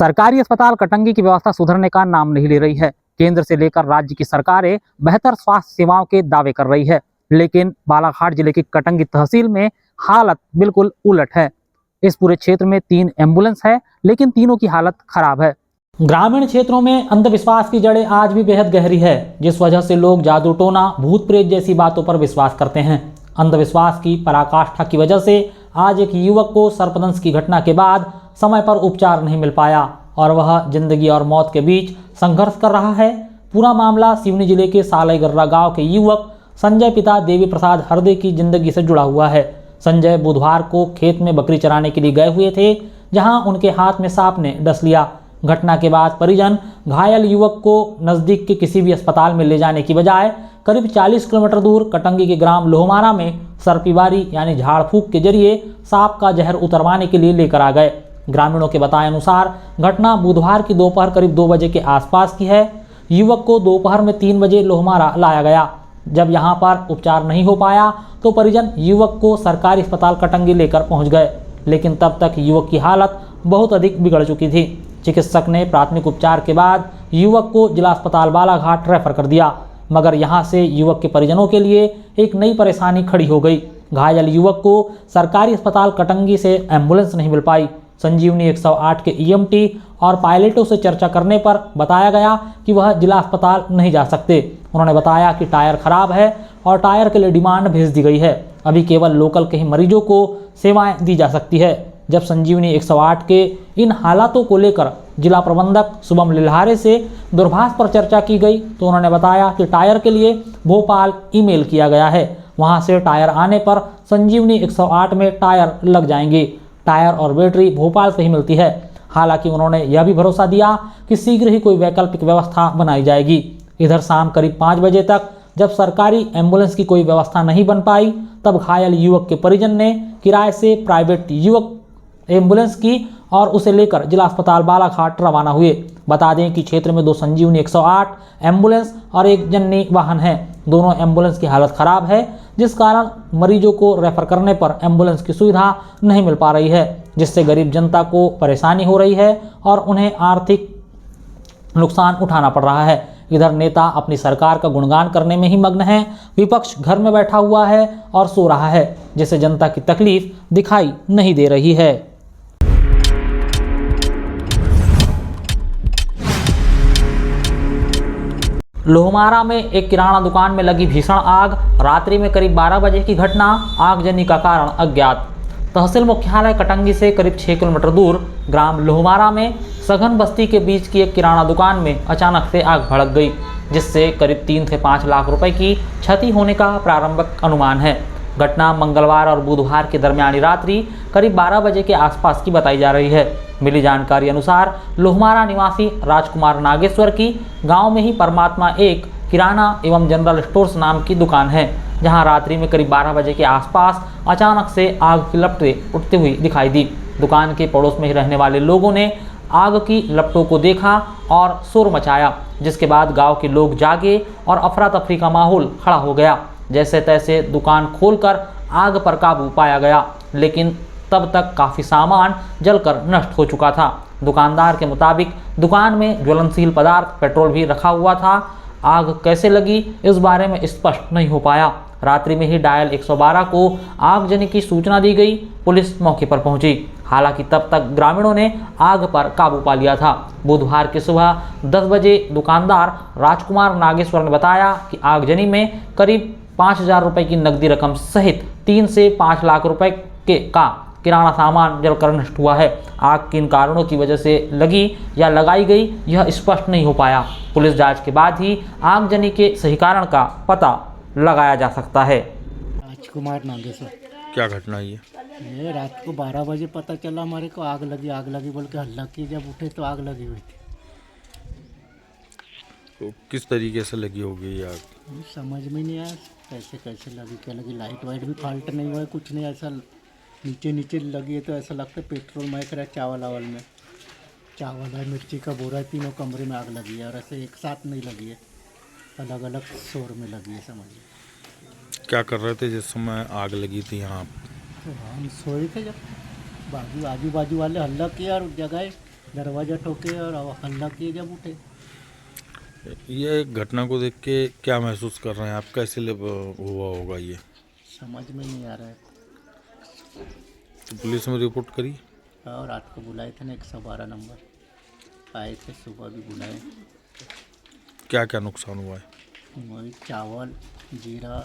सरकारी अस्पताल कटंगी की व्यवस्था सुधरने का नाम नहीं ले रही है। केंद्र से लेकर राज्य की सरकारें बेहतर स्वास्थ्य सेवाओं के दावे कर रही है, लेकिन बालाघाट जिले की कटंगी तहसील में हालत बिल्कुल उलट है। इस पूरे क्षेत्र में 3 एम्बुलेंस है, लेकिन तीनों की हालत खराब है। ग्रामीण क्षेत्रों में अंधविश्वास की जड़ें आज भी बेहद गहरी है, जिस वजह से लोग जादू टोना, भूत प्रेत जैसी बातों पर विश्वास करते हैं। अंधविश्वास की पराकाष्ठा की वजह से आज एक युवक को सर्पदंश की घटना के बाद समय पर उपचार नहीं मिल पाया और वह जिंदगी और मौत के बीच संघर्ष कर रहा है। पूरा मामला सिवनी जिले के सालईगर्रा गांव के युवक संजय पिता देवी प्रसाद हरदे की जिंदगी से जुड़ा हुआ है। संजय बुधवार को खेत में बकरी चराने के लिए गए हुए थे, जहां उनके हाथ में सांप ने डस लिया। घटना के बाद परिजन घायल युवक को नजदीक के किसी भी अस्पताल में ले जाने की बजाय करीब 40 किलोमीटर दूर कटंगी के ग्राम लोहमारा में सर्पीबारी यानी झाड़ फूंक के जरिए सांप का जहर उतरवाने के लिए लेकर आ गए। ग्रामीणों के बताए अनुसार घटना बुधवार की दोपहर करीब 2 बजे के आसपास की है। युवक को दोपहर में 3 बजे लोहमारा लाया गया। जब यहां पर उपचार नहीं हो पाया तो परिजन युवक को सरकारी अस्पताल कटंगी लेकर पहुंच गए, लेकिन तब तक युवक की हालत बहुत अधिक बिगड़ चुकी थी। चिकित्सक ने प्राथमिक उपचार के बाद युवक को जिला अस्पताल बालाघाट रेफर कर दिया, मगर यहां से युवक के परिजनों के लिए एक नई परेशानी खड़ी हो गई। घायल युवक को सरकारी अस्पताल कटंगी से एम्बुलेंस नहीं मिल पाई। संजीवनी 108 के ईएमटी और पायलटों से चर्चा करने पर बताया गया कि वह जिला अस्पताल नहीं जा सकते। उन्होंने बताया कि टायर खराब है और टायर के लिए डिमांड भेज दी गई है। अभी केवल लोकल के ही मरीजों को सेवाएं दी जा सकती है। जब संजीवनी 108 के इन हालातों को लेकर जिला प्रबंधक शुभम लिल्हारे से दूरभाष पर चर्चा की गई तो उन्होंने बताया कि टायर के लिए भोपाल ईमेल किया गया है। वहां से टायर आने पर संजीवनी 108 में टायर लग जाएंगे। टायर और बैटरी भोपाल से ही मिलती है। हालांकि उन्होंने यह भी भरोसा दिया कि शीघ्र ही कोई वैकल्पिक व्यवस्था बनाई जाएगी। इधर शाम करीब 5 बजे तक जब सरकारी एम्बुलेंस की कोई व्यवस्था नहीं बन पाई, तब घायल युवक के परिजन ने किराए से प्राइवेट युवक एम्बुलेंस की और उसे लेकर जिला अस्पताल बालाघाट रवाना हुए। बता दें कि क्षेत्र में 2 संजीवनी 108 एम्बुलेंस और 1 जननी वाहन है। दोनों एम्बुलेंस की हालत खराब है, जिस कारण मरीजों को रेफर करने पर एम्बुलेंस की सुविधा नहीं मिल पा रही है, जिससे गरीब जनता को परेशानी हो रही है और उन्हें आर्थिक नुकसान उठाना पड़ रहा है। इधर नेता अपनी सरकार का गुणगान करने में ही मग्न है, विपक्ष घर में बैठा हुआ है और सो रहा है, जिससे जनता की तकलीफ दिखाई नहीं दे रही है। लोहमारा में एक किराना दुकान में लगी भीषण आग। रात्रि में करीब 12 बजे की घटना। आगजनी का कारण अज्ञात। तहसील मुख्यालय कटंगी से करीब 6 किलोमीटर दूर ग्राम लोहमारा में सघन बस्ती के बीच की एक किराना दुकान में अचानक से आग भड़क गई, जिससे करीब 3 से 5 लाख रुपए की क्षति होने का प्रारंभिक अनुमान है। घटना मंगलवार और बुधवार के दरमियानी रात्रि करीब 12 बजे के आसपास की बताई जा रही है। मिली जानकारी अनुसार लोहमारा निवासी राजकुमार नागेश्वर की गांव में ही परमात्मा एक किराना एवं जनरल स्टोर्स नाम की दुकान है, जहां रात्रि में करीब 12 बजे के आसपास अचानक से आग की लपटें उठती हुई दिखाई दी। दुकान के पड़ोस में ही रहने वाले लोगों ने आग की लपटों को देखा और शोर मचाया, जिसके बाद गांव के लोग जागे और अफरा तफरी का माहौल खड़ा हो गया। जैसे तैसे दुकान खोलकर आग पर काबू पाया गया, लेकिन तब तक काफ़ी सामान जलकर नष्ट हो चुका था। दुकानदार के मुताबिक दुकान में ज्वलनशील पदार्थ पेट्रोल भी रखा हुआ था। आग कैसे लगी इस बारे में स्पष्ट नहीं हो पाया। रात्रि में ही डायल 112 को आगजनी की सूचना दी गई। पुलिस मौके पर पहुंची, हालांकि तब तक ग्रामीणों ने आग पर काबू पा लिया था। बुधवार की सुबह 10 बजे दुकानदार राजकुमार नागेश्वर ने बताया कि आगजनी में करीब 5,000 रुपये की नकदी रकम सहित 3 से 5 लाख रुपए का किराना सामान जलकर नष्ट हुआ है। आग किन कारणों की वजह से लगी या लगाई गई यह स्पष्ट नहीं हो पाया। पुलिस जांच के बाद ही आगजनी के सही कारण का पता लगाया जा सकता है। राजकुमार नागेश्वर। क्या घटना है ये रात को 12 बजे पता चला हमारे को आग लगी बोल के हल्ला की। जब उठे तो आग लगी हुई थी। तो किस तरीके से लगी होगी आग? समझ में नहीं आया कैसे लगी, क्या लगी। लाइट वाइट भी फाल्ट नहीं हुआ, कुछ नहीं। ऐसा नीचे लगी है तो ऐसा लगता है पेट्रोल महक रहा है। चावल है, मिर्ची का बोरा है, तीनों कमरे में आग लगी है और ऐसे एक साथ नहीं लगी है, अलग अलग शोर में लगी है। समझिए। क्या कर रहे थे जिस समय आग लगी थी यहाँ? तो हम सोए थे, जब आजू बाजू वाले हल्ला किया और जगह दरवाज़ा ठोके और हल्ला किए जब उठे। ये घटना को देख के क्या महसूस कर रहे हैं आप? कैसे हुआ होगा ये? समझ में नहीं आ रहा है। तो पुलिस में रिपोर्ट करी? और रात को बुलाए थे ना 112 नंबर, आए थे, सुबह भी बुलाए। क्या क्या नुकसान हुआ है? वही चावल, जीरा,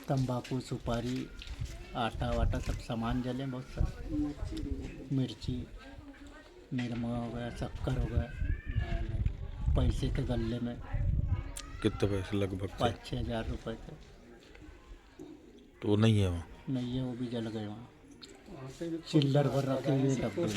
तंबाकू, सुपारी, आटा वाटा सब सामान जले, बहुत सारा मिर्ची, निरमा हो गया, शक्कर हो गया, पैसे थे गले में कितने पैसे लगभग थे? 5-6 हज़ार रुपये थे। तो वो नहीं है वहाँ? नहीं है, वो भी जल गए वहाँ। चिल्लर भर रखे हुए डब्बे में।